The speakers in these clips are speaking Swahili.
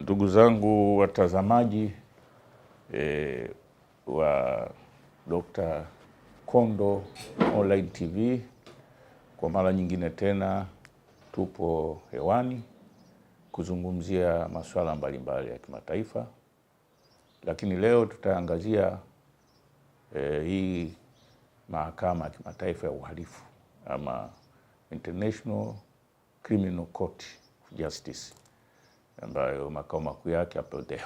Ndugu zangu watazamaji wa Dr. Kondo Online TV, kwa mara nyingine tena tupo hewani kuzungumzia masuala mbalimbali ya kimataifa, lakini leo tutaangazia hii mahakama ya kimataifa ya uhalifu ama International Criminal Court of Justice, ambayo makao makuu yake hapo The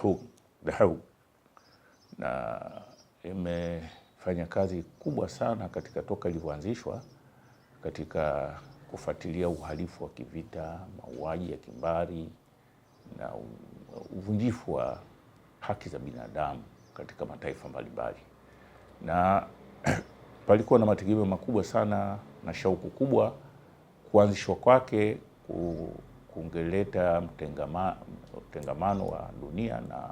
Hague, na imefanya kazi kubwa sana katika toka ilivyoanzishwa katika kufuatilia uhalifu wa kivita, mauaji ya kimbari na uvunjifu wa haki za binadamu katika mataifa mbalimbali. Na palikuwa na mategemeo makubwa sana na shauku kubwa kuanzishwa kwake kungeleta mtengamano wa dunia na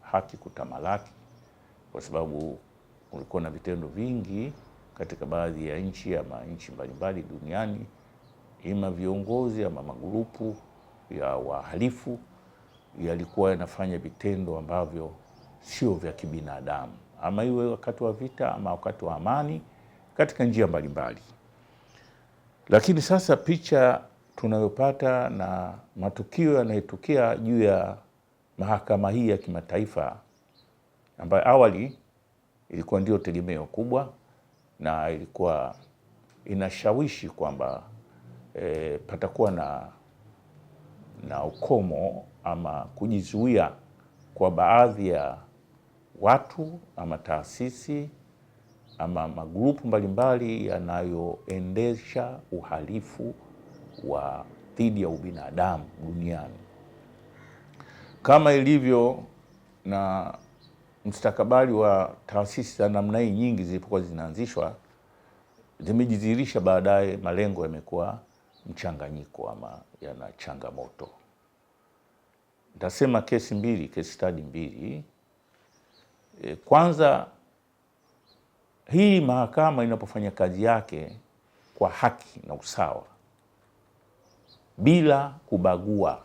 haki kutamalaki, kwa sababu kulikuwa na vitendo vingi katika baadhi ya nchi ama nchi mbalimbali duniani, ima viongozi ama magrupu ya wahalifu yalikuwa yanafanya vitendo ambavyo sio vya kibinadamu, ama iwe wakati wa vita ama wakati wa amani katika njia mbalimbali. Lakini sasa picha tunayopata na matukio yanayotukia juu ya mahakama hii ya kimataifa, ambayo awali ilikuwa ndio tegemeo kubwa na ilikuwa inashawishi kwamba patakuwa na ukomo ama kujizuia kwa baadhi ya watu ama taasisi ama magrupu mbalimbali yanayoendesha uhalifu wa dhidi ya ubinadamu duniani. Kama ilivyo na mustakabali wa taasisi za namna hii nyingi zilipokuwa zinaanzishwa, zimejidhihirisha baadaye malengo yamekuwa mchanganyiko ama yana changamoto. Nitasema case study mbili. Kwanza, hii mahakama inapofanya kazi yake kwa haki na usawa, bila kubagua,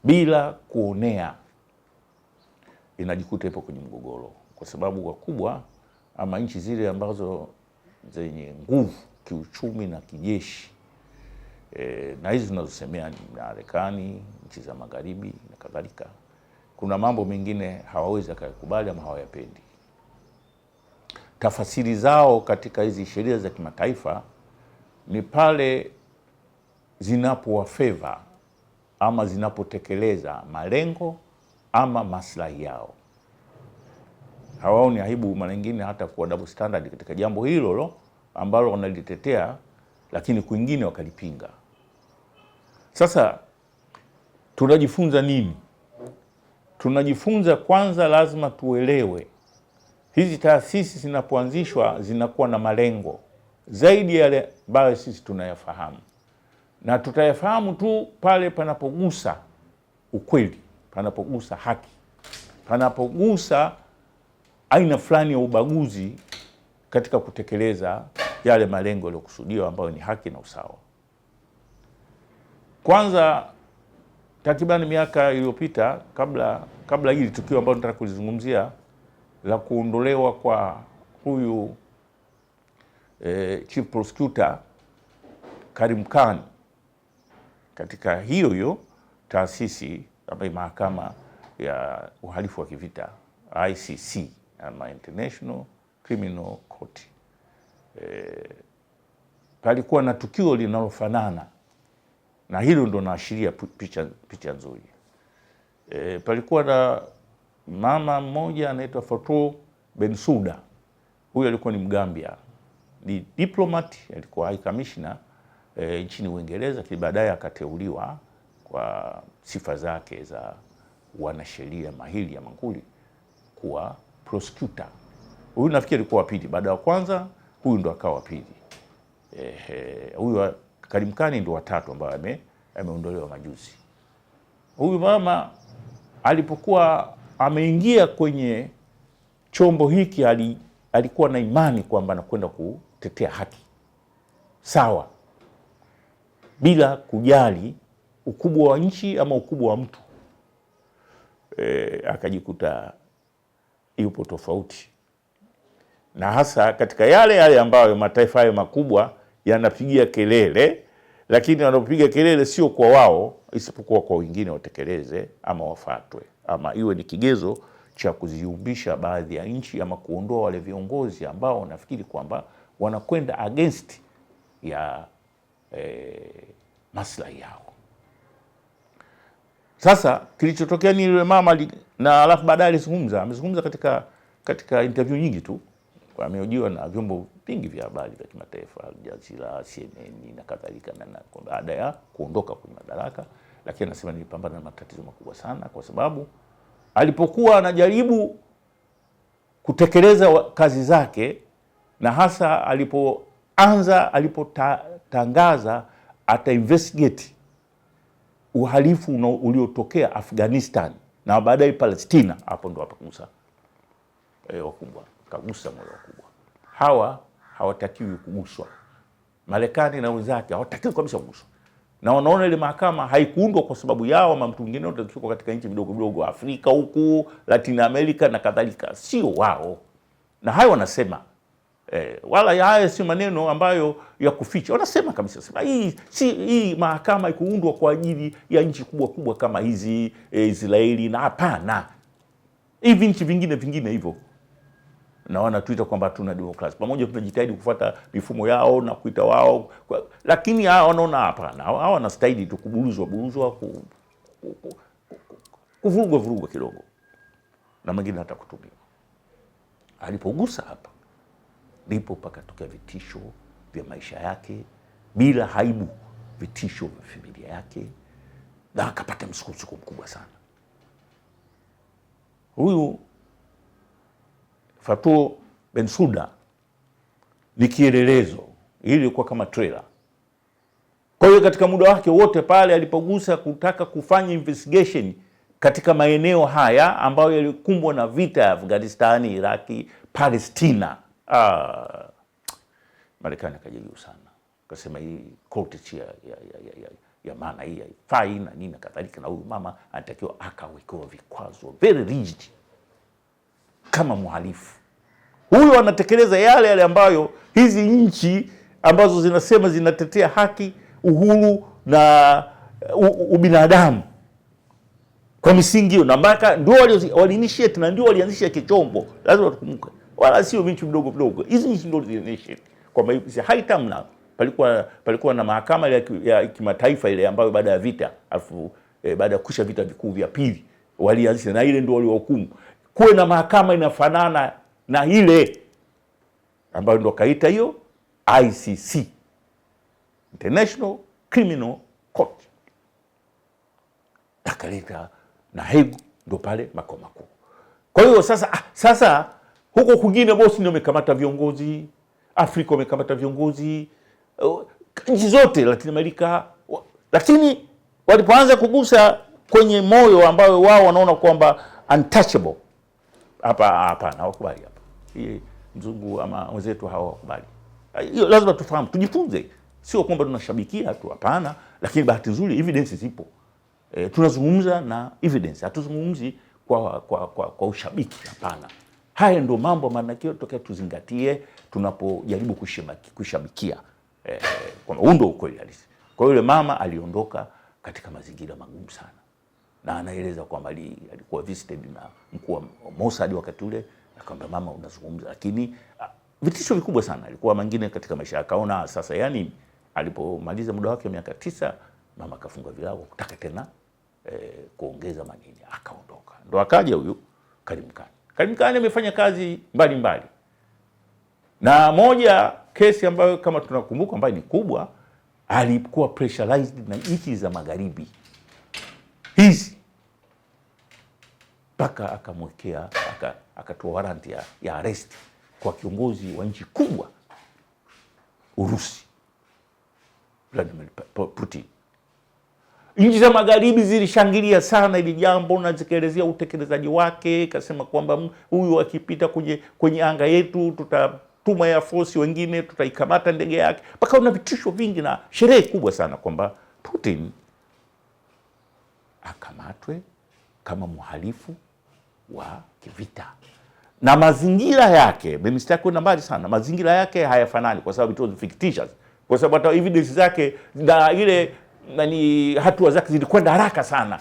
bila kuonea, inajikuta ipo kwenye mgogoro, kwa sababu wakubwa ama nchi zile ambazo zenye nguvu kiuchumi na kijeshi, na hizi tunazosemea ni Marekani, nchi za magharibi na kadhalika, kuna mambo mengine hawawezi kuyakubali ama hawayapendi. Tafasiri zao katika hizi sheria za kimataifa ni pale zinapowafeva ama zinapotekeleza malengo ama maslahi yao. Hawaoni aibu mara nyingine hata kuwa double standard katika jambo hilo ambalo wanalitetea, lakini kwingine wakalipinga. Sasa tunajifunza nini? Tunajifunza kwanza, lazima tuelewe hizi taasisi zinapoanzishwa zinakuwa na malengo zaidi ya yale ambayo sisi tunayafahamu, na tutayafahamu tu pale panapogusa ukweli, panapogusa haki, panapogusa aina fulani ya ubaguzi katika kutekeleza yale malengo yaliyokusudiwa ambayo ni haki na usawa. Kwanza, takriban miaka iliyopita, kabla hili tukio ambalo nataka kulizungumzia la kuondolewa kwa huyu Chief Prosecutor Karim Khan katika hiyo taasisi ambayo mahakama ya uhalifu wa kivita ICC ama International Criminal Court, palikuwa na tukio linalofanana na hilo, ndo naashiria picha nzuri. Palikuwa na mama mmoja anaitwa Fatou Bensouda. Huyu alikuwa ni Mgambia, ni diplomat, alikuwa high commissioner nchini Uingereza, lakini baadaye akateuliwa kwa sifa zake za wanasheria mahiri ya manguli kuwa prosecutor. Huyu nafikiri alikuwa wa pili, baada ya kwanza huyu ndo akawa wa pili. Huyu Karim Khan ndo watatu ambaye ameondolewa majuzi. Huyu mama alipokuwa ameingia kwenye chombo hiki alikuwa na imani kwamba anakwenda kutetea haki sawa, bila kujali ukubwa wa nchi ama ukubwa wa mtu. akajikuta yupo tofauti, na hasa katika yale ambayo mataifa hayo makubwa yanapigia kelele, lakini wanapopiga kelele sio kwa wao, isipokuwa kwa wengine watekeleze ama wafatwe, ama iwe ni kigezo cha kuziumbisha baadhi ya nchi ama kuondoa wale viongozi ambao wanafikiri kwamba wanakwenda against ya maslahi yao. Sasa kilichotokea ni yule mama na alafu baadaye amezungumza katika interview nyingi tu, amehojiwa na vyombo vingi vya habari vya kimataifa, Al Jazeera, CNN na kadhalika, na baada ya kuondoka kwenye madaraka. Lakini anasema nilipambana na matatizo makubwa sana, kwa sababu alipokuwa anajaribu kutekeleza kazi zake, na hasa alipotangaza ata investigate uhalifu uliotokea Afghanistan na baadaye Palestina, hapo ndo akagusa wakubwa, kagusa moyo wakubwa. Hawa hawatakiwi kuguswa. Marekani na wenzake hawatakiwi kabisa kuguswa. Na wanaona ile mahakama haikuundwa kwa sababu yao ama mtu mwingine utatoka katika nchi vidogo vidogo Afrika huku, Latin America na kadhalika, sio wao. Na hayo wanasema wala haya si maneno ambayo ya kuficha. Wanasema kabisa, sema hii mahakama ikuundwa kwa ajili ya nchi kubwa kubwa kama hizi Israeli, na hapana. Hivi nchi vingine hivyo. Na wanatuita kwamba tuna demokrasia. Pamoja tunajitahidi kufuata mifumo yao na kuita wao, lakini hao wanaona hapana. Hao wanastahili tu kubuluzwa kuvurugwa kidogo. Na mwingine hata kutumiwa. Alipogusa hapa, ndipo pakatokea vitisho vya maisha yake bila haibu, vitisho vya familia yake, na akapata msukosuko mkubwa sana. Huyu Fatou Bensouda ni kielelezo, ili ilikuwa kama trailer. Kwa hiyo katika muda wake wote pale alipogusa kutaka kufanya investigation katika maeneo haya ambayo yalikumbwa na vita ya Afghanistan, Iraki, Palestina, Marekani akajaribu sana. Akasema hii court ya maana hii haifai na nini kadhalika, na huyu mama anatakiwa akawekewa vikwazo very rigid kama mhalifu. Huyo anatekeleza yale ambayo hizi nchi ambazo zinasema zinatetea haki, uhuru na ubinadamu kwa misingi hiyo, na mpaka ndio wali-initiate na ndio walianzisha kichombo. Lazima tukumbuke, wala sio vitu vidogo vidogo. Hizi nchi ndio wali-initiate kwa haitamna. Palikuwa na mahakama ya kimataifa ile ambayo baada ya vita, alafu baada ya kusha vita vikuu vya pili walianzisha, na ile ndio waliwahukumu. Kuwe na mahakama inafanana na ile ambayo ndo kaita hiyo ICC, International Criminal Court. Takaleta na Hague ndo pale makao makuu. Kwa hiyo sasa huko kwingine bosi ndio wamekamata viongozi, Afrika wamekamata viongozi, nchi zote Latin America, lakini walipoanza kugusa kwenye moyo ambayo wao wanaona kwamba untouchable, hapana, hawakubali hapa. Hii mzungu ama wenzetu hawakubali. Hiyo lazima tufahamu, tujifunze. Sio kwamba tunashabikia tu, hapana, lakini bahati nzuri evidence zipo. Tunazungumza na evidence, hatuzungumzi kwa ushabiki, hapana. Haya ndio mambo manakio tokea tuzingatie tunapojaribu kushabikia kwa undo ukweli halisi. Kwa hiyo yule mama aliondoka katika mazingira magumu sana, na anaeleza kwamba alikuwa visited na mkuu wa Mossad wakati ule, akamwambia mama, unazungumza, lakini vitisho vikubwa sana alikuwa mengine katika maisha. Akaona sasa, yani alipomaliza muda wake miaka 9, mama akafunga vilago kutaka tena kuongeza manini, akaondoka. Ndo akaja huyu Karim Khan. Karim Khan amefanya kazi mbalimbali, na moja kesi ambayo kama tunakumbuka ambayo ni kubwa, alikuwa pressurized na nchi za magharibi hizi, mpaka akamwekea akatoa warrant ya arrest kwa kiongozi wa nchi kubwa, Urusi, Vladimir Putin. Nchi za magharibi zilishangilia sana ili jambo na zikaelezea utekelezaji wake, kasema kwamba huyu akipita kwenye anga yetu tutatuma Air Force wengine, tutaikamata ndege yake. Mpaka una vitisho vingi na sherehe kubwa sana kwamba Putin akamatwe, kama mhalifu wa kivita, na mazingira yake, mimi sitaki kwenda mbali sana, mazingira yake hayafanani kwa sababu it was fictitious, kwa sababu hata evidence zake na ile hatua zake zilikwenda haraka sana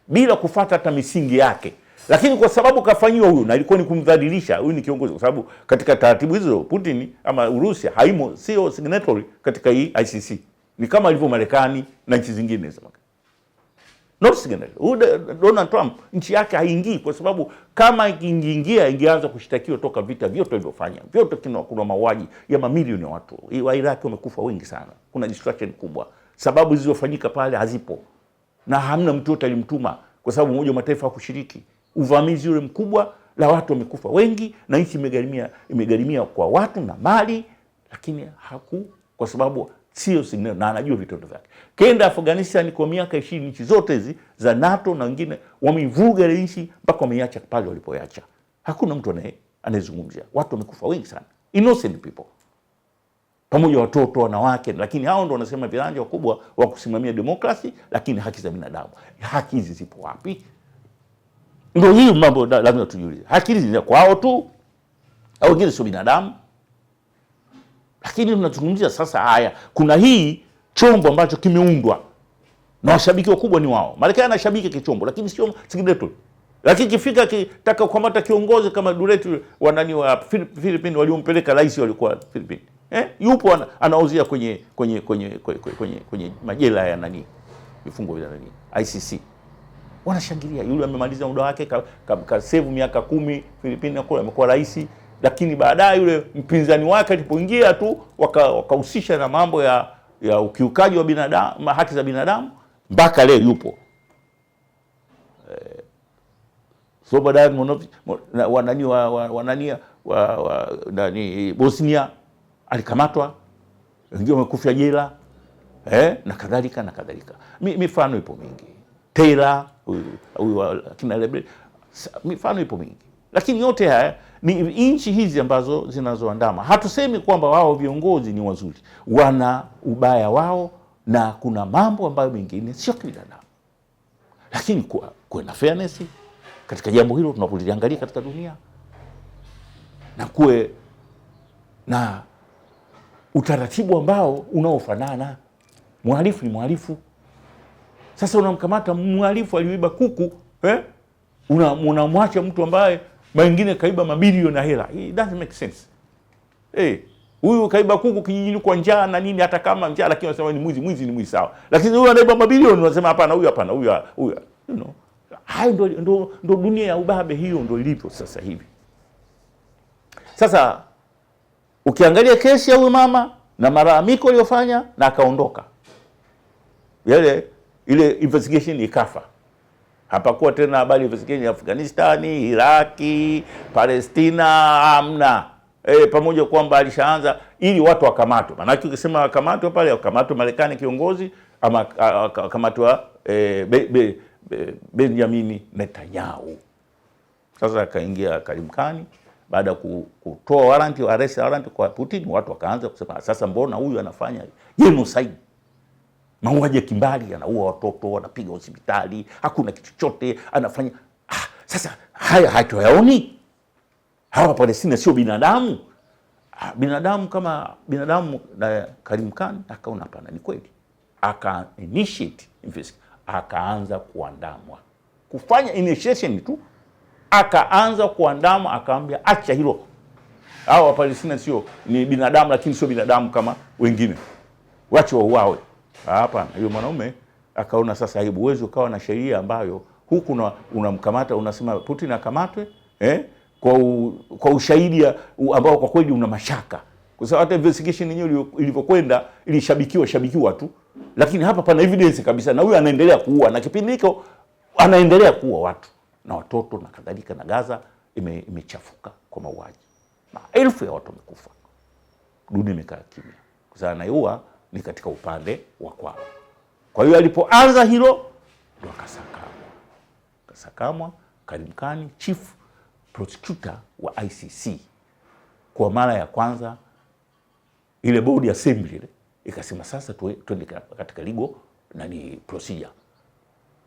bila kufuata hata misingi yake. Lakini kwa sababu kafanyiwa huyu, na ilikuwa ni kumdhalilisha, huyu ni kiongozi, kwa sababu katika taratibu hizo Putin ama Urusi haimo, sio signatory katika hii ICC. Ni kama ilivyo Marekani na nchi zingine za not signatory. Donald Trump nchi yake haingii, kwa sababu kama ingeingia ingeanza kushtakiwa toka vita vyote vilivyofanya. Vyote kuna mauaji ya mamilioni ya watu. Wa Iraq wamekufa wengi sana. Kuna destruction kubwa. Sababu zilizofanyika pale hazipo. Na hamna mtu yote alimtuma, kwa sababu Umoja wa Mataifa hakushiriki. Uvamizi ule mkubwa, la watu wamekufa wengi, na nchi imegharimia kwa watu na mali, lakini kwa sababu sio signal, na anajua vitendo vyake. Kenda Afghanistan kwa miaka 20, nchi zote hizi za NATO na wengine wamevuga ile nchi mpaka wameiacha pale walipoacha. Hakuna mtu anayezungumzia. Watu wamekufa wengi sana, innocent people, pamoja watoto, wanawake, lakini hao ndio wanasema viranja wakubwa wa kusimamia demokrasi, lakini haki za binadamu. Haki hizi zipo wapi? Ndio hii mambo lazima tujiulize. Haki hizi ni kwao tu au wengine sio binadamu? Lakini tunazungumzia sasa, haya kuna hii chombo ambacho kimeundwa na washabiki wakubwa ni wao. Marekani anashabiki kichombo, lakini sio signatory. Lakini kifika kitaka kukamata kiongozi kama Duterte wa Philippines, waliompeleka rais walikuwa Philippines. Yupo anauzia kwenye majela ya vifungo vya ICC. Wanashangilia yule amemaliza muda wake, ka save miaka 10 Philippines, amekuwa rais. Lakini baadaye yule mpinzani wake alipoingia tu wakahusisha na mambo ya ukiukaji wa binadamu, haki za binadamu, mpaka leo yupo. Slobodan Bosnia alikamatwa, wengine wamekufa jela, na kadhalika na kadhalika. Mifano ipo mingi. Taylor huyu akina Lebre, mifano ipo mingi. Lakini yote haya ni nchi hizi ambazo zinazoandama. Hatusemi kwamba wao viongozi ni wazuri, wana ubaya wao, na kuna mambo ambayo mengine sio kibinadamu. Lakini kuwe na fairness katika jambo hilo tunapoliangalia katika dunia, na kuwe na utaratibu ambao unaofanana. Mhalifu ni mhalifu. Sasa unamkamata mhalifu aliyoiba kuku, unamwacha mtu ambaye mwingine kaiba mabilioni ya hela. It doesn't make sense. Huyu kaiba kuku kijijini kwa njaa na nini, hata kama njaa, lakini wanasema ni mwizi. Mwizi ni mwizi, sawa. Lakini huyu anaiba mabilioni, wanasema hapana, huyu hapana, huyu. Hayo ndo dunia ya ubabe, hiyo ndo ilivyo sasa hivi. Sasa ukiangalia kesi ya huyu mama na malalamiko aliyofanya na akaondoka, ile investigation ikafa. Hapakuwa tena habari investigation ya Afghanistani, Iraki, Palestina, hamna. Pamoja kwamba alishaanza ili watu wakamatwe. Maana ukisema wakamatwe pale, wakamatwe Marekani kiongozi, ama wakamatwa Benjamin Netanyahu. Sasa akaingia Karim Khan baada ya kutoa arrest warrant kwa Putin, watu wakaanza kusema sasa mbona huyu anafanya genocide? Mauaji ya kimbali, anaua watoto, anapiga hospitali, hakuna kitu chochote anafanya. Sasa haya hatuyaoni? Hawa Palestina sio binadamu? Binadamu kama binadamu. Na Karim Khan akaona hapana, ni kweli. Aka initiate investigation, akaanza kuandamwa. Kufanya initiation tu, akaanza kuandamwa, akaambia acha hilo. Hawa Palestina sio ni binadamu, lakini sio binadamu kama wengine. Wache wauawe. Hapana, hiyo mwanaume akaona sasa aibu. Uwezo ukawa na sheria ambayo huku unamkamata, unasema Putin akamatwe kwa ushahidi ambao kwa kweli una mashaka. Kwa sababu hata investigation yenyewe ilivyokwenda ilishabikiwa tu. Lakini hapa pana evidence kabisa, na huyu anaendelea kuua, na kipindi hicho anaendelea kuua watu na watoto na kadhalika, na Gaza imechafuka kwa mauaji. Maelfu ya watu wamekufa. Dunia imekaa kimya. Kwa sababu anaiua ni katika upande wa kwao. Kwa hiyo alipoanza hilo ndio akasakamwa Karim Khan, chief prosecutor wa ICC. Kwa mara ya kwanza ile board assembly ikasema sasa twende katika legal procedure.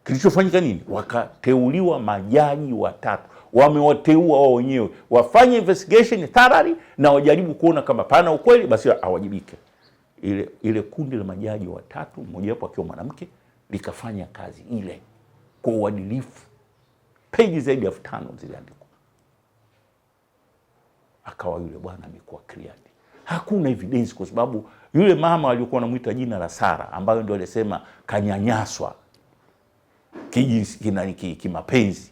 Kilichofanyika nini? Wakateuliwa majaji watatu, wamewateua wao wenyewe wafanye investigation thoroughly na wajaribu kuona kama pana ukweli, basi awajibike. Ile kundi la majaji watatu, mmoja wapo akiwa mwanamke, likafanya kazi ile kwa uadilifu. Peji zaidi ya 5 ziliandikwa. Akawa yule bwana amekuwa cleared. Hakuna evidence, kwa sababu yule mama aliyokuwa anamuita jina la Sara, ambayo ndio alisema kanyanyaswa kijinsi kimapenzi,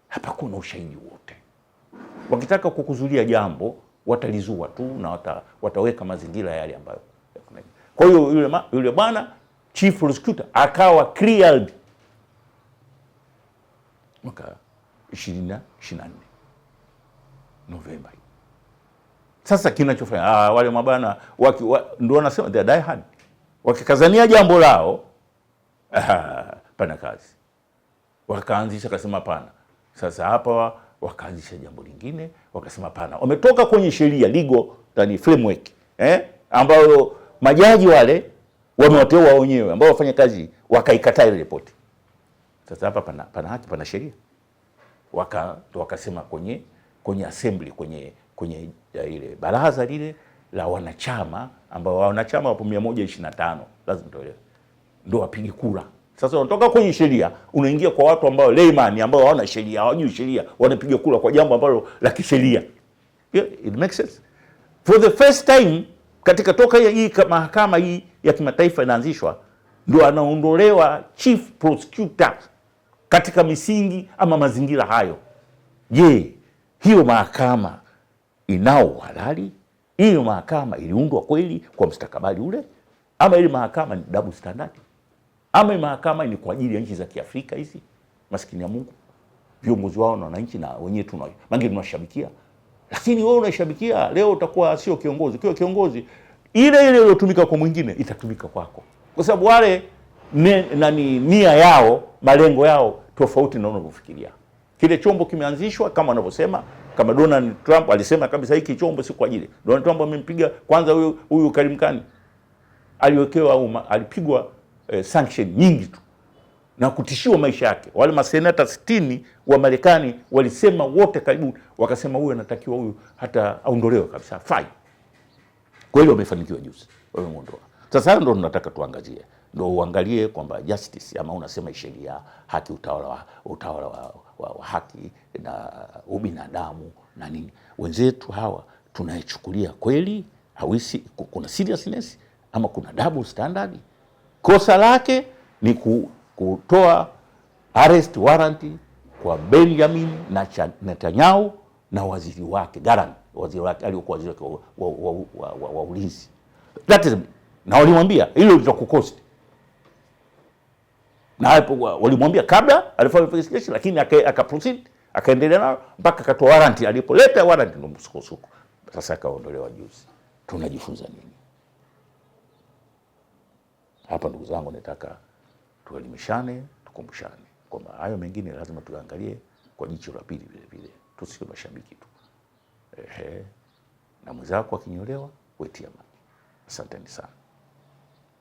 hapa kuna ushahidi wote. Wakitaka kukuzulia jambo watalizua tu na wataweka mazingira yale ambayo. Kwa hiyo yule bwana chief prosecutor akawa cleared mwaka 2024 Novemba. Sasa kinachofanya wale mabana ndio wanasema they die hard, wakikazania jambo lao pana kazi, wakaanzisha kasema pana. Sasa hapa wakaanzisha jambo lingine, wakasema pana, wametoka kwenye sheria legal framework ambayo majaji wale wamewateua wenyewe ambao wafanya kazi, wakaikataa ile ripoti. Sasa hapa pana haki, pana sheria, wakasema kwenye assembly, kwenye ile baraza lile la wanachama, ambao wanachama wapo 125, lazima ndio wapige kura. Sasa unatoka kwenye sheria unaingia kwa watu ambao layman, ambao hawana sheria, hawajui sheria, wanapiga kura kwa jambo ambalo la kisheria. It makes sense. For the first time katika toka hii mahakama hii ya kimataifa inaanzishwa, ndio anaondolewa chief prosecutor katika misingi ama mazingira hayo. Je, hiyo mahakama inao halali? Hiyo mahakama iliundwa kweli kwa mustakabali ule, ama ile mahakama ni double standard? Ama ile mahakama ni kwa ajili ya nchi za Kiafrika hizi maskini ya Mungu, viongozi wao na wananchi na wenyewe tunashabikia? Lakini wewe unashabikia leo, utakuwa sio kiongozi. Kwa kiongozi ile iliyotumika kwa mwingine itatumika kwako, kwa sababu wale nia yao, malengo yao tofauti na unavyofikiria. Kile chombo kimeanzishwa kama wanavyosema, kama Donald Trump alisema kabisa hiki chombo si kwa ajili. Donald Trump amempiga kwanza huyu Karim Khan, aliwekewa au alipigwa sanction nyingi tu na kutishiwa maisha yake. Wale masenata 60 wa Marekani walisema wote karibu, wakasema huyu anatakiwa, huyu hata aondolewe kabisa, fai. Kwa hiyo wamefanikiwa juzi, wamemuondoa. Sasa ndio tunataka tuangazie, ndio uangalie kwamba justice ama unasema sheria, haki, utawala wa haki na ubinadamu na nini, wenzetu hawa tunaichukulia kweli hawisi, kuna seriousness ama kuna double standard? Kosa lake ni kutoa arrest warrant kwa Benjamin Netanyahu na waziri wake Gallant, waziri wake aliyokuwa waziri wa ulinzi. That is, na walimwambia hilo litakukosti, na hapo walimwambia kabla alifanya investigation, lakini akaproceed, akaendelea nao mpaka akatoa warrant. Alipoleta warrant ndio msukosuko sasa akaondolewa juzi. Tunajifunza nini hapa? Ndugu zangu, nataka tuelimishane, tukumbushane kwamba hayo mengine lazima tuangalie kwa jicho la pili vile vile, tusiwe mashabiki tu. Na mwenzako akinyolewa wetia maji. Asanteni sana.